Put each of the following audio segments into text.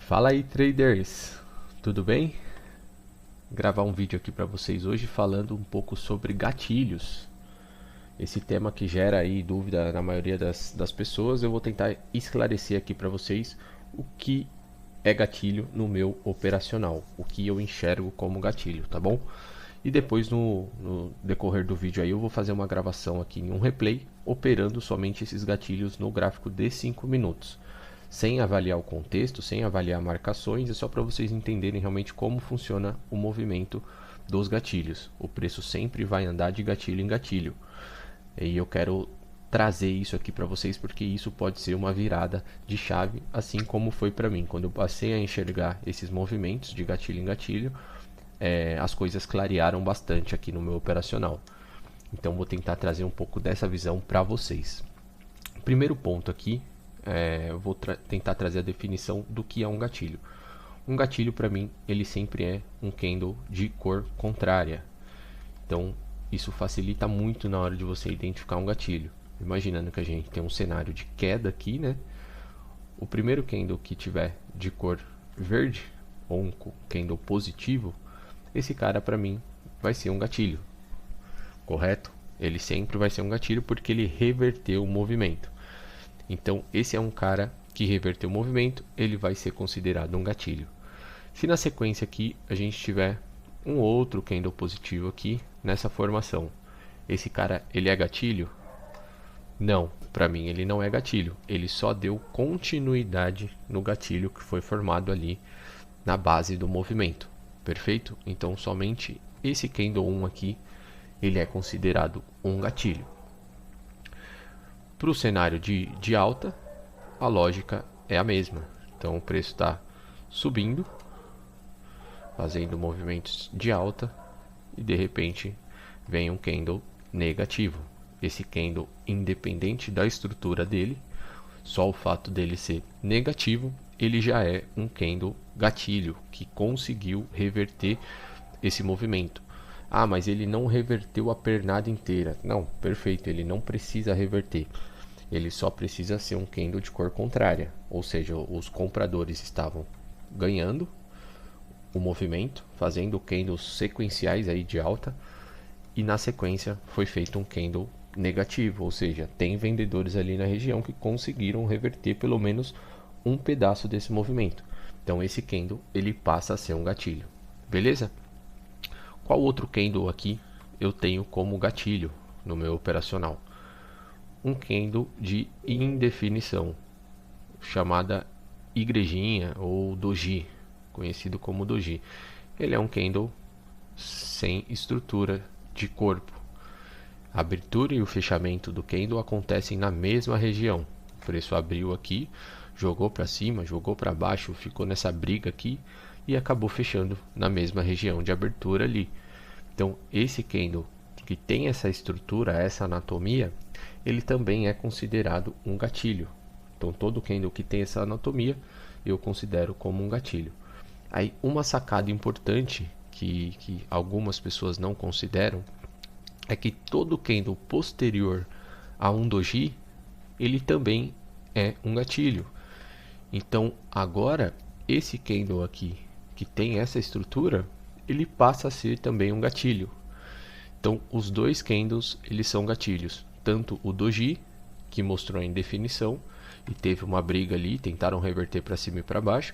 Fala aí, traders, tudo bem? Gravar um vídeo aqui para vocês hoje falando um pouco sobre gatilhos. Esse tema que gera aí dúvida na maioria das pessoas, eu vou tentar esclarecer aqui para vocês o que é gatilho no meu operacional, o que eu enxergo como gatilho, tá bom? E depois no decorrer do vídeo aí eu vou fazer uma gravação aqui em um replay, operando somente esses gatilhos no gráfico de 5 minutos. Sem avaliar o contexto, sem avaliar marcações, é só para vocês entenderem realmente como funciona o movimento dos gatilhos. O preço sempre vai andar de gatilho em gatilho. E eu quero trazer isso aqui para vocês porque isso pode ser uma virada de chave, assim como foi para mim. Quando eu passei a enxergar esses movimentos de gatilho em gatilho, as coisas clarearam bastante aqui no meu operacional. Então vou tentar trazer um pouco dessa visão para vocês. Primeiro ponto aqui, eu vou tentar trazer a definição do que é um gatilho. Um gatilho para mim, ele sempre é um candle de cor contrária. Então isso facilita muito na hora de você identificar um gatilho. Imaginando que a gente tem um cenário de queda aqui, né? O primeiro candle que tiver de cor verde, ou um candle positivo, esse cara para mim vai ser um gatilho, correto? Ele sempre vai ser um gatilho porque ele reverteu o movimento. Então esse é um cara que reverteu o movimento, ele vai ser considerado um gatilho. Se na sequência aqui a gente tiver um outro candle positivo aqui nessa formação, esse cara ele é gatilho? Não, para mim ele não é gatilho, ele só deu continuidade no gatilho que foi formado ali na base do movimento. Perfeito? Então somente esse candle 1 aqui, ele é considerado um gatilho. Para o cenário de alta, a lógica é a mesma. Então o preço está subindo, fazendo movimentos de alta, e de repente vem um candle negativo. Esse candle, independente da estrutura dele, só o fato dele ser negativo, ele já é um candle gatilho, que conseguiu reverter esse movimento. Ah, mas ele não reverteu a pernada inteira. Não, perfeito, ele não precisa reverter. Ele só precisa ser um candle de cor contrária. Ou seja, os compradores estavam ganhando o movimento, fazendo candles sequenciais aí de alta, e na sequência foi feito um candle negativo, ou seja, tem vendedores ali na região que conseguiram reverter pelo menos um pedaço desse movimento. Então esse candle ele passa a ser um gatilho, beleza? Qual outro candle aqui eu tenho como gatilho no meu operacional? Um candle de indefinição, chamada igrejinha ou doji, conhecido como doji. Ele é um candle sem estrutura de corpo. A abertura e o fechamento do candle acontecem na mesma região. O preço abriu aqui, jogou para cima, jogou para baixo, ficou nessa briga aqui e acabou fechando na mesma região de abertura ali. Então esse candle que tem essa estrutura, essa anatomia, ele também é considerado um gatilho. Então todo candle que tem essa anatomia eu considero como um gatilho. Aí uma sacada importante que algumas pessoas não consideram é que todo candle posterior a um doji, ele também é um gatilho. Então agora esse candle aqui que tem essa estrutura, ele passa a ser também um gatilho. Então os dois candles eles são gatilhos, tanto o doji, que mostrou a indefinição e teve uma briga ali, tentaram reverter para cima e para baixo,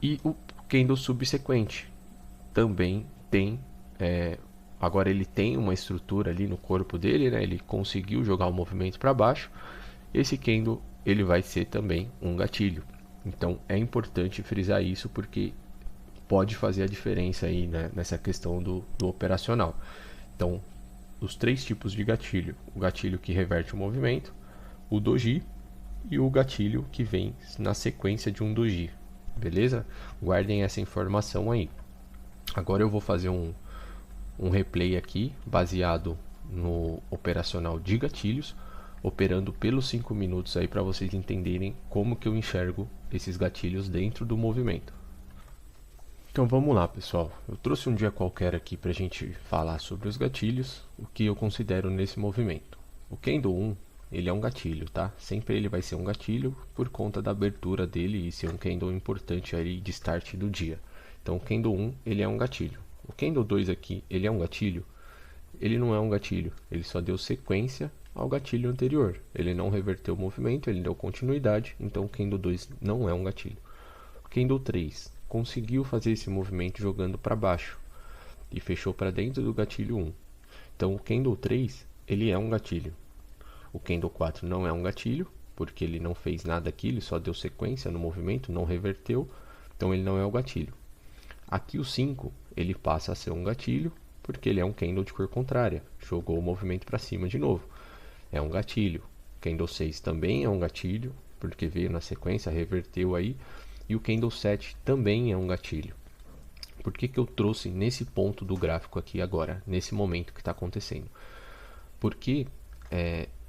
e o candle subsequente também tem, agora ele tem uma estrutura ali no corpo dele, né? Ele conseguiu jogar o movimento para baixo. Esse candle ele vai ser também um gatilho. Então é importante frisar isso porque pode fazer a diferença aí, né, nessa questão do operacional. Então os três tipos de gatilho: o gatilho que reverte o movimento, o doji e o gatilho que vem na sequência de um doji. Beleza? Guardem essa informação aí. Agora eu vou fazer um replay aqui baseado no operacional de gatilhos, operando pelos 5 minutos aí para vocês entenderem como que eu enxergo esses gatilhos dentro do movimento. Então vamos lá, pessoal. Eu trouxe um dia qualquer aqui para a gente falar sobre os gatilhos, o que eu considero nesse movimento. O candle 1 ele é um gatilho, tá? Sempre ele vai ser um gatilho por conta da abertura dele e ser um candle importante aí de start do dia. Então o candle 1 ele é um gatilho. O candle 2 aqui, ele é um gatilho? Ele não é um gatilho, ele só deu sequência ao gatilho anterior. Ele não reverteu o movimento, ele deu continuidade, então o candle 2 não é um gatilho. O candle 3 conseguiu fazer esse movimento jogando para baixo e fechou para dentro do gatilho 1. Então o candle 3 ele é um gatilho. O candle 4 não é um gatilho, porque ele não fez nada aqui, ele só deu sequência no movimento, não reverteu, então ele não é o gatilho. Aqui o 5 ele passa a ser um gatilho, porque ele é um candle de cor contrária, jogou o movimento para cima de novo, é um gatilho. Candle 6 também é um gatilho, porque veio na sequência, reverteu aí, e o candle 7 também é um gatilho. Por que eu trouxe nesse ponto do gráfico aqui agora, nesse momento que está acontecendo? Porque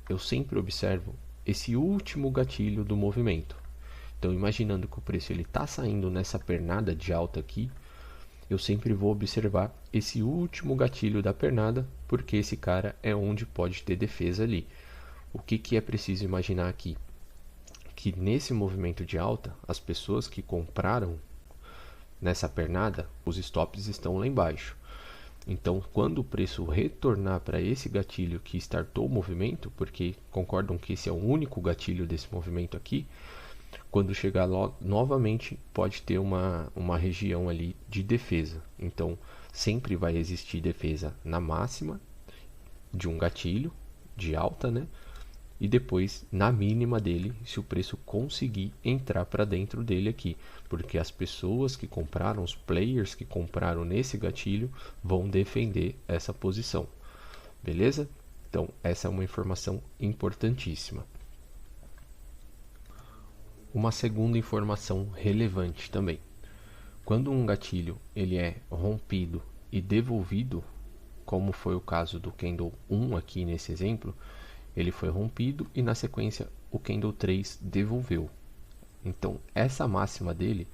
eu sempre observo esse último gatilho do movimento. Então, imaginando que o preço está saindo nessa pernada de alta aqui, eu sempre vou observar esse último gatilho da pernada, porque esse cara é onde pode ter defesa ali. O que é preciso imaginar aqui? Que nesse movimento de alta, as pessoas que compraram nessa pernada, os stops estão lá embaixo. Então, quando o preço retornar para esse gatilho que startou o movimento, porque concordam que esse é o único gatilho desse movimento aqui, quando chegar novamente pode ter uma região ali de defesa. Então, sempre vai existir defesa na máxima de um gatilho de alta, né? E depois na mínima dele, se o preço conseguir entrar para dentro dele aqui, porque as pessoas que compraram, os players que compraram nesse gatilho vão defender essa posição, beleza? Então essa é uma informação importantíssima. Uma segunda informação relevante também: quando um gatilho ele é rompido e devolvido, como foi o caso do candle 1 aqui nesse exemplo, ele foi rompido e na sequência o candle 3 devolveu. Então essa máxima dele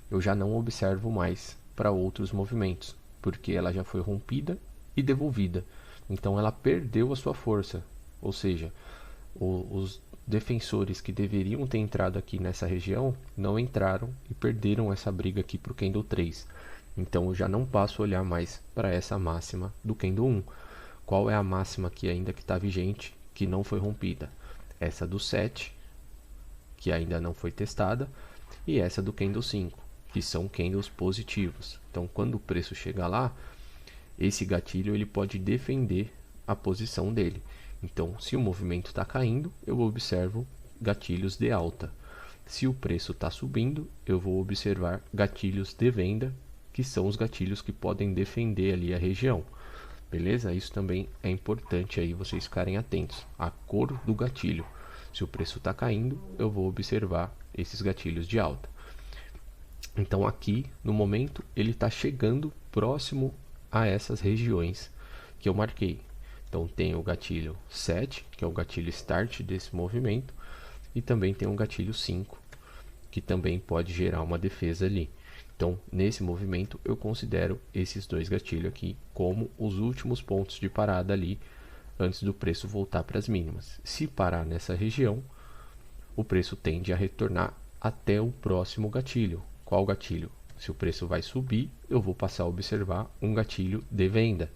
eu já não observo mais para outros movimentos, porque ela já foi rompida e devolvida. Então ela perdeu a sua força, ou seja, os defensores que deveriam ter entrado aqui nessa região não entraram e perderam essa briga aqui para o candle 3. Então eu já não passo a olhar mais para essa máxima do candle 1. Qual é a máxima aqui ainda que está vigente, que não foi rompida? Essa do 7, que ainda não foi testada, e essa do candle 5, que são candles positivos. Então quando o preço chegar lá, esse gatilho ele pode defender a posição dele. Então se o movimento está caindo, eu observo gatilhos de alta. Se o preço está subindo, eu vou observar gatilhos de venda, que são os gatilhos que podem defender ali a região. Beleza? Isso também é importante aí vocês ficarem atentos. A cor do gatilho. Se o preço está caindo, eu vou observar esses gatilhos de alta. Então aqui, no momento, ele está chegando próximo a essas regiões que eu marquei. Então tem o gatilho 7, que é o gatilho start desse movimento, e também tem o gatilho 5, que também pode gerar uma defesa ali. Então, nesse movimento, eu considero esses dois gatilhos aqui como os últimos pontos de parada ali, antes do preço voltar para as mínimas. Se parar nessa região, o preço tende a retornar até o próximo gatilho. Qual gatilho? Se o preço vai subir, eu vou passar a observar um gatilho de venda.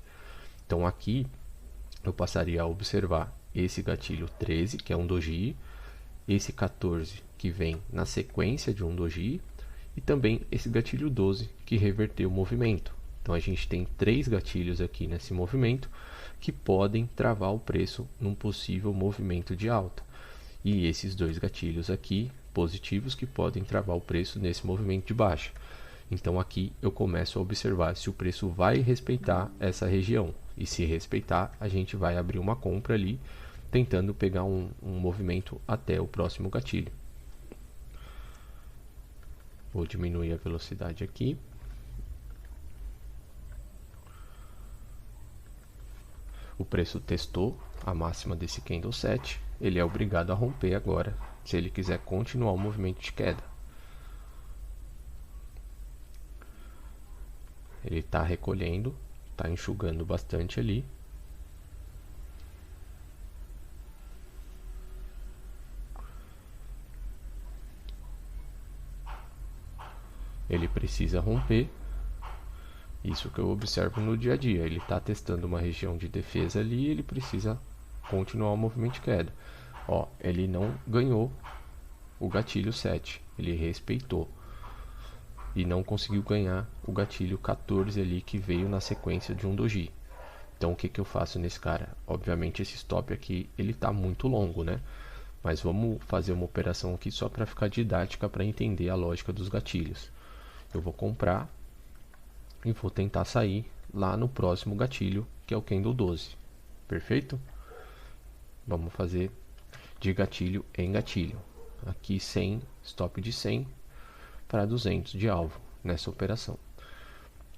Então, aqui, eu passaria a observar esse gatilho 13, que é um doji, esse 14, que vem na sequência de um doji, e também esse gatilho 12 que reverteu o movimento. Então a gente tem três gatilhos aqui nesse movimento que podem travar o preço num possível movimento de alta. E esses dois gatilhos aqui positivos que podem travar o preço nesse movimento de baixa. Então aqui eu começo a observar se o preço vai respeitar essa região. E se respeitar, a gente vai abrir uma compra ali, tentando pegar um movimento até o próximo gatilho. Vou diminuir a velocidade aqui. O preço testou a máxima desse candle 7. Ele é obrigado a romper agora, se ele quiser continuar o movimento de queda. Ele está recolhendo, está enxugando bastante ali. ele precisa romper. Isso que eu observo no dia a dia. Ele está testando uma região de defesa ali, ele precisa continuar o movimento de queda. Ó, ele não ganhou o gatilho 7, ele respeitou. E não conseguiu ganhar o gatilho 14 ali que veio na sequência de um doji. Então o que que eu faço nesse cara? Obviamente esse stop aqui ele está muito longo, né? Mas vamos fazer uma operação aqui só para ficar didática, para entender a lógica dos gatilhos. Eu vou comprar e vou tentar sair lá no próximo gatilho, que é o candle 12. Perfeito? Vamos fazer de gatilho em gatilho. Aqui 100, stop de 100 para 200 de alvo nessa operação.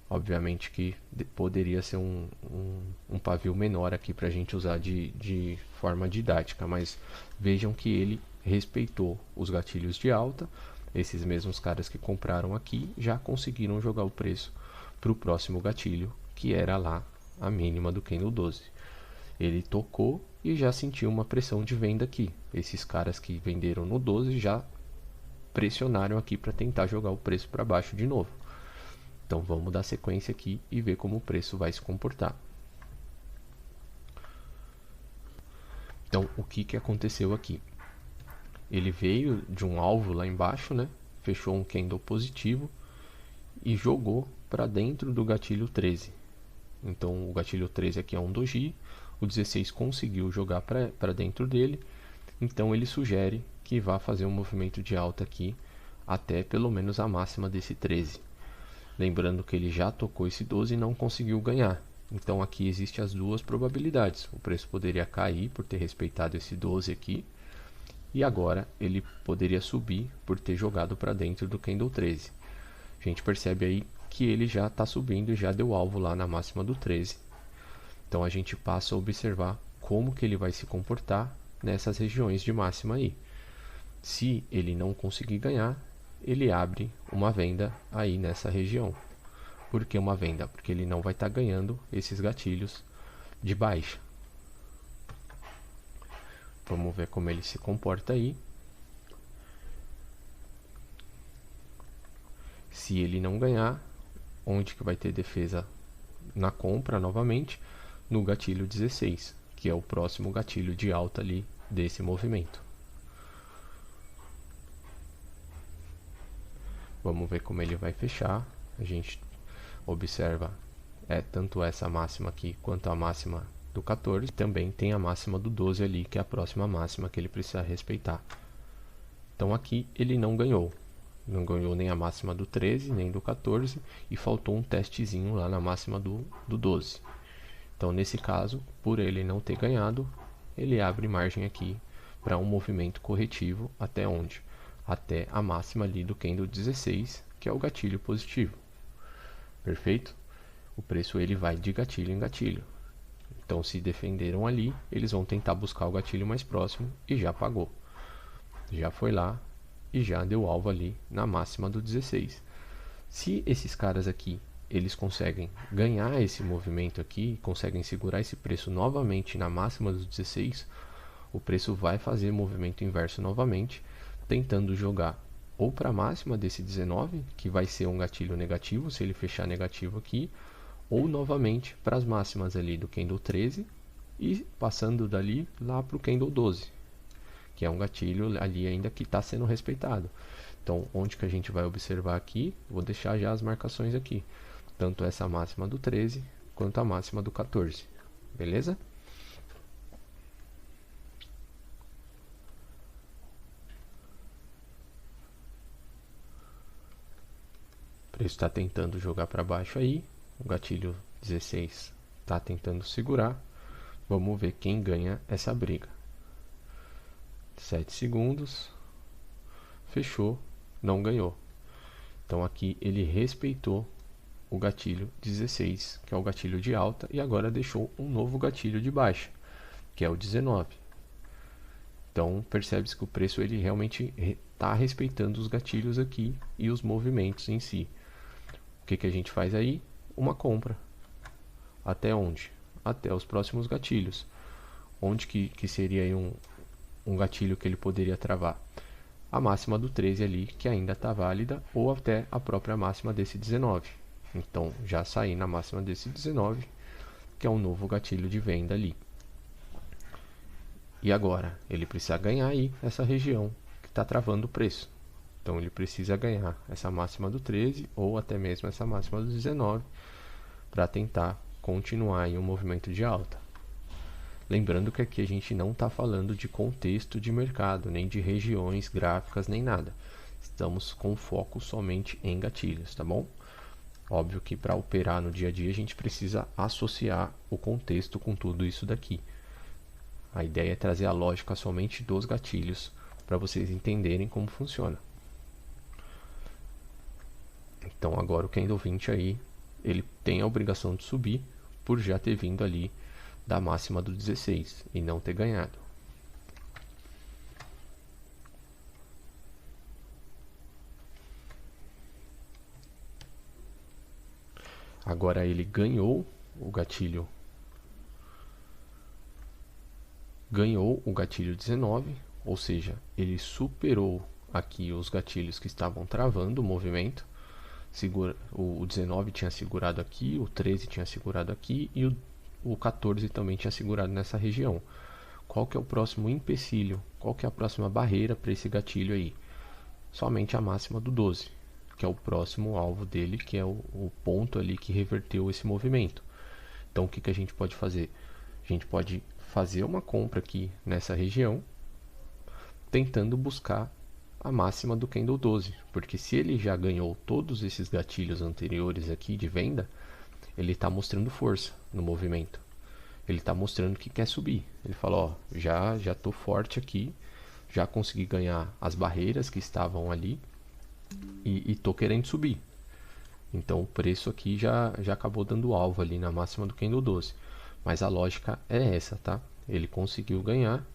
Obviamente que poderia ser um pavio menor aqui para a gente usar de forma didática, mas vejam que ele respeitou os gatilhos de alta. Esses mesmos caras que compraram aqui já conseguiram jogar o preço para o próximo gatilho, que era lá a mínima do candle 12. Ele tocou e já sentiu uma pressão de venda aqui. Esses caras que venderam no 12 já pressionaram aqui para tentar jogar o preço para baixo de novo. Então vamos dar sequência aqui e ver como o preço vai se comportar. Então o que que aconteceu aqui? Ele veio de um alvo lá embaixo, né? Fechou um candle positivo e jogou para dentro do gatilho 13. Então o gatilho 13 aqui é um doji, o 16 conseguiu jogar para dentro dele, então ele sugere que vá fazer um movimento de alta aqui até pelo menos a máxima desse 13. Lembrando que ele já tocou esse 12 e não conseguiu ganhar. Então aqui existem as duas probabilidades. O preço poderia cair por ter respeitado esse 12 aqui. E agora ele poderia subir por ter jogado para dentro do candle 13. A gente percebe aí que ele já está subindo e já deu alvo lá na máxima do 13. Então a gente passa a observar como que ele vai se comportar nessas regiões de máxima aí. Se ele não conseguir ganhar, ele abre uma venda aí nessa região. Por que uma venda? Porque ele não vai estar ganhando esses gatilhos de baixa. Vamos ver como ele se comporta aí. Se ele não ganhar, onde que vai ter defesa na compra novamente? No gatilho 16, que é o próximo gatilho de alta ali desse movimento. Vamos ver como ele vai fechar. A gente observa tanto essa máxima aqui quanto a máxima do 14. Também tem a máxima do 12 ali, que é a próxima máxima que ele precisa respeitar. Então aqui ele não ganhou. Não ganhou nem a máxima do 13, nem do 14. E faltou um testezinho lá na máxima do 12. Então nesse caso, por ele não ter ganhado, ele abre margem aqui para um movimento corretivo até onde? Até a máxima ali do candle 16, que é o gatilho positivo. Perfeito? O preço ele vai de gatilho em gatilho. Então se defenderam ali, eles vão tentar buscar o gatilho mais próximo e já pagou. Já foi lá e já deu alvo ali na máxima do 16. Se esses caras aqui, eles conseguem ganhar esse movimento aqui, conseguem segurar esse preço novamente na máxima do 16, o preço vai fazer movimento inverso novamente, tentando jogar ou para a máxima desse 19, que vai ser um gatilho negativo, se ele fechar negativo aqui, ou novamente para as máximas ali do candle 13 e passando dali lá para o candle 12, que é um gatilho ali ainda que está sendo respeitado. Então, onde que a gente vai observar aqui? Vou deixar já as marcações aqui, tanto essa máxima do 13 quanto a máxima do 14, beleza? O preço está tentando jogar para baixo aí, o gatilho 16 está tentando segurar. Vamos ver quem ganha essa briga. 7 segundos, fechou, não ganhou. Então aqui ele respeitou o gatilho 16, que é o gatilho de alta, e agora deixou um novo gatilho de baixa, que é o 19. Então percebe-se que o preço ele realmente está respeitando os gatilhos aqui e os movimentos em si. O que a gente faz aí? Uma compra. Até onde? Até os próximos gatilhos. Onde que seria aí um gatilho que ele poderia travar? a máxima do 13 ali, que ainda está válida, ou até a própria máxima desse 19. Então, já saí na máxima desse 19, que é um novo gatilho de venda ali. E agora, ele precisa ganhar aí essa região que está travando o preço. Então, ele precisa ganhar essa máxima do 13, ou até mesmo essa máxima do 19, para tentar continuar aí um movimento de alta. Lembrando que aqui a gente não está falando de contexto de mercado, nem de regiões gráficas, nem nada. Estamos com foco somente em gatilhos, tá bom? Óbvio que para operar no dia a dia a gente precisa associar o contexto com tudo isso daqui. A ideia é trazer a lógica somente dos gatilhos para vocês entenderem como funciona. Então agora o Candle 20 aí, ele tem a obrigação de subir por já ter vindo ali da máxima do 16 e não ter ganhado. Agora ele ganhou o gatilho 19, ou seja, ele superou aqui os gatilhos que estavam travando o movimento. O 19 tinha segurado aqui, o 13 tinha segurado aqui e o 14 também tinha segurado nessa região. Qual que é o próximo empecilho? Qual que é a próxima barreira para esse gatilho aí? Somente a máxima do 12, que é o próximo alvo dele, que é o ponto ali que reverteu esse movimento. Então o que, que a gente pode fazer? A gente pode fazer uma compra aqui nessa região, tentando buscar a máxima do Candle 12, porque se ele já ganhou todos esses gatilhos anteriores aqui de venda, ele está mostrando força no movimento. Ele está mostrando que quer subir. Ele fala, ó, já estou forte aqui, já consegui ganhar as barreiras que estavam ali e estou querendo subir. Então o preço aqui já acabou dando alvo ali na máxima do Candle 12. Mas a lógica é essa, tá? Ele conseguiu ganhar.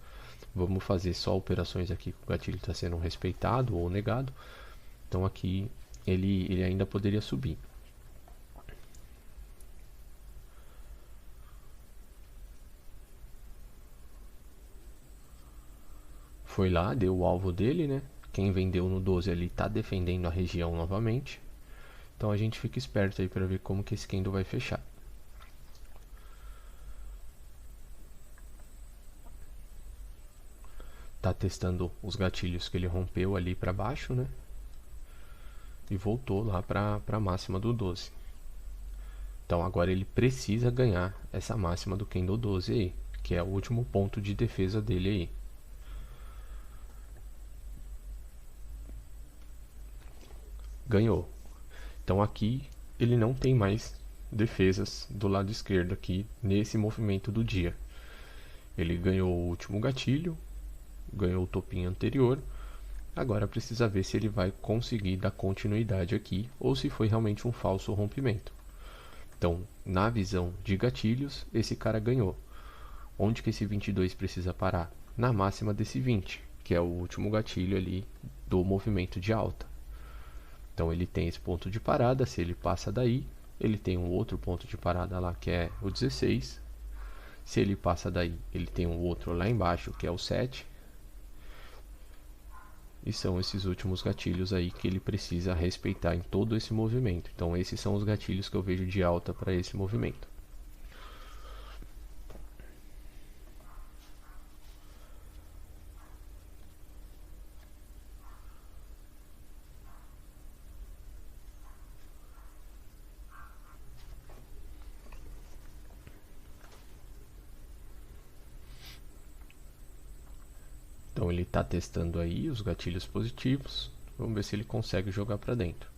Vamos fazer só operações aqui que o gatilho está sendo respeitado ou negado. Então aqui ele ainda poderia subir. Foi lá, deu o alvo dele, né? Quem vendeu no 12 ali está defendendo a região novamente. Então a gente fica esperto aí para ver como que esse candle vai fechar. Tá testando os gatilhos que ele rompeu ali para baixo, né? E voltou lá para a máxima do 12. Então agora ele precisa ganhar essa máxima do Candle 12 aí, que é o último ponto de defesa dele aí. Ganhou. Então aqui ele não tem mais defesas do lado esquerdo aqui nesse movimento do dia. Ele ganhou o último gatilho, ganhou o topinho anterior. Agora precisa ver se ele vai conseguir dar continuidade aqui ou se foi realmente um falso rompimento. Então, na visão de gatilhos, esse cara ganhou. Onde que esse 22 precisa parar? Na máxima desse 20, que é o último gatilho ali do movimento de alta. Então ele tem esse ponto de parada, se ele passa daí, ele tem um outro ponto de parada lá que é o 16. Se ele passa daí, ele tem um outro lá embaixo que é o 7. E são esses últimos gatilhos aí que ele precisa respeitar em todo esse movimento. Então esses são os gatilhos que eu vejo de alta para esse movimento. Então ele está testando aí os gatilhos positivos. Vamos ver se ele consegue jogar para dentro.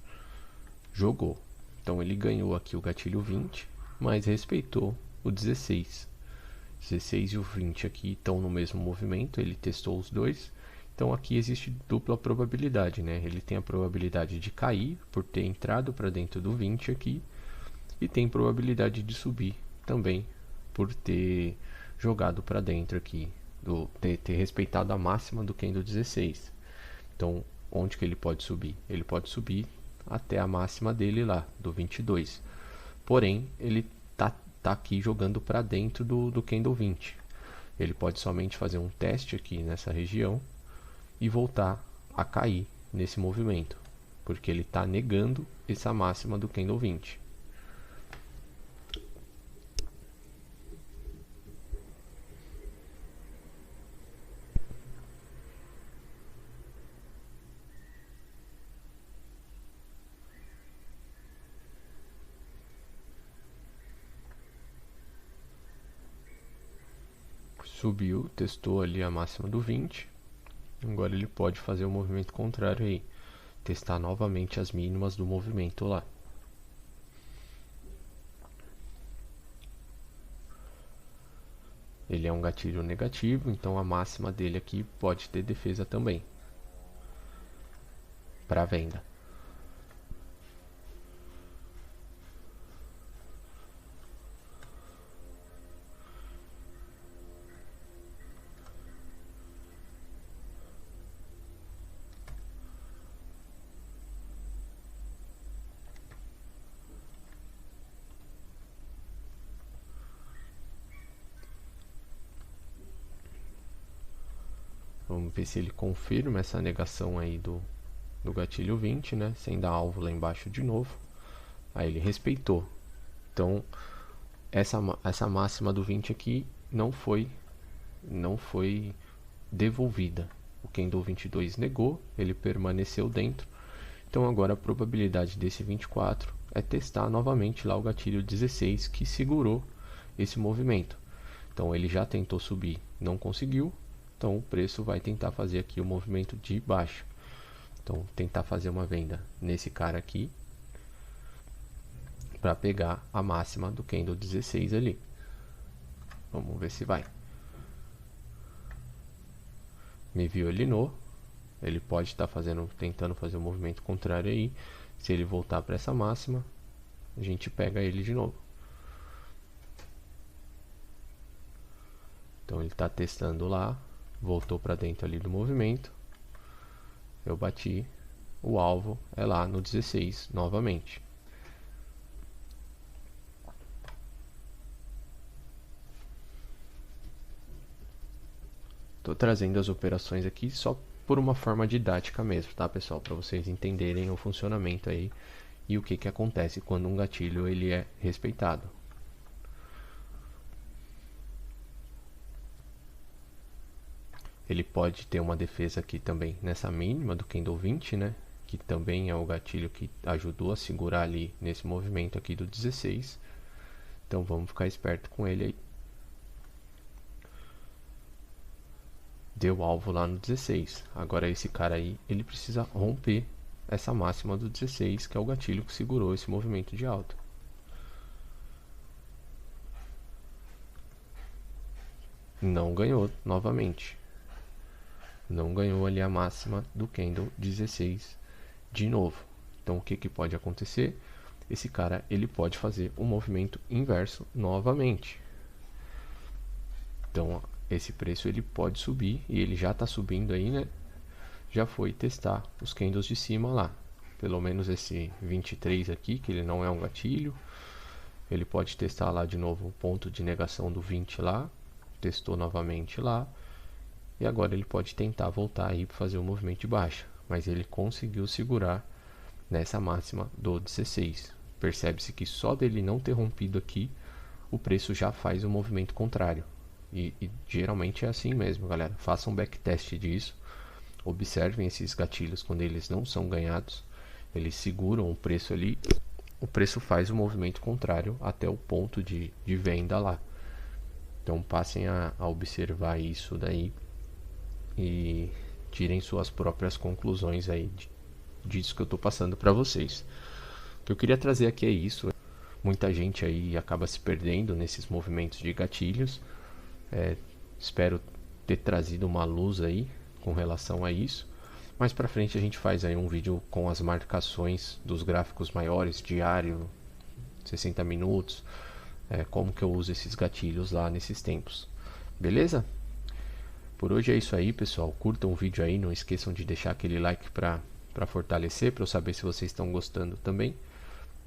Jogou. Então ele ganhou aqui o gatilho 20, mas respeitou o 16. 16 e o 20 aqui estão no mesmo movimento, ele testou os dois. Então aqui existe dupla probabilidade, né? Ele tem a probabilidade de cair por ter entrado para dentro do 20 aqui e tem probabilidade de subir também por ter jogado para dentro aqui, ter respeitado a máxima do candle 16. Então, onde que ele pode subir? Ele pode subir até a máxima dele lá, do 22. Porém, ele tá aqui jogando para dentro do candle 20. Ele pode somente fazer um teste aqui nessa região e voltar a cair nesse movimento, porque ele está negando essa máxima do candle 20. Subiu, testou ali a máxima do 20. Agora ele pode fazer o movimento contrário aí, testar novamente as mínimas do movimento lá. Ele é um gatilho negativo, então a máxima dele aqui pode ter defesa também para venda. Vamos ver se ele confirma essa negação aí do gatilho 20, né? Sem dar alvo lá embaixo de novo. Aí ele respeitou. Então, essa máxima do 20 aqui não foi devolvida. O candle 22 negou, ele permaneceu dentro. Então agora a probabilidade desse 24 é testar novamente lá o gatilho 16 que segurou esse movimento. Então ele já tentou subir, não conseguiu. Então o preço vai tentar fazer aqui o movimento de baixa. Então tentar fazer uma venda nesse cara aqui para pegar a máxima do candle 16 ali. Vamos ver se vai. Me violinou. Ele pode estar tentando fazer um movimento contrário aí. Se ele voltar para essa máxima, a gente pega ele de novo. Então ele está testando lá, voltou para dentro ali do movimento. Eu bati, o alvo é lá no 16 novamente. Estou trazendo as operações aqui só por uma forma didática mesmo, tá, pessoal? Para vocês entenderem o funcionamento aí e o que acontece quando um gatilho ele é respeitado. Ele pode ter uma defesa aqui também nessa mínima do candle 20, né? Que também é o gatilho que ajudou a segurar ali nesse movimento aqui do 16. Então vamos ficar esperto com ele aí. Deu alvo lá no 16. Agora esse cara aí, ele precisa romper essa máxima do 16, que é o gatilho que segurou esse movimento de alta. Não ganhou novamente. Não ganhou ali a máxima do candle 16 de novo. Então o que pode acontecer? Esse cara ele pode fazer um movimento inverso novamente. Então esse preço ele pode subir e ele já está subindo aí, né? Já foi testar os candles de cima lá. Pelo menos esse 23 aqui, que ele não é um gatilho. Ele pode testar lá de novo o ponto de negação do 20 lá. Testou novamente lá. E agora ele pode tentar voltar aí para fazer o movimento de baixa. Mas ele conseguiu segurar nessa máxima do 16. Percebe-se que só dele não ter rompido aqui, o preço já faz o movimento contrário. E geralmente é assim mesmo, galera. Façam um backtest disso. Observem esses gatilhos quando eles não são ganhados. Eles seguram o preço ali. O preço faz o movimento contrário até o ponto de venda lá. Então passem a observar isso daí. E tirem suas próprias conclusões aí disso que eu estou passando para vocês. O que eu queria trazer aqui é isso. Muita gente aí acaba se perdendo nesses movimentos de gatilhos. Espero ter trazido uma luz aí com relação a isso. Mais para frente a gente faz aí um vídeo com as marcações dos gráficos maiores, diário, 60 minutos, como que eu uso esses gatilhos lá nesses tempos. Beleza? Por hoje é isso aí, pessoal. Curtam o vídeo aí, não esqueçam de deixar aquele like para fortalecer, para eu saber se vocês estão gostando também.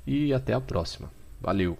E até a próxima. Valeu!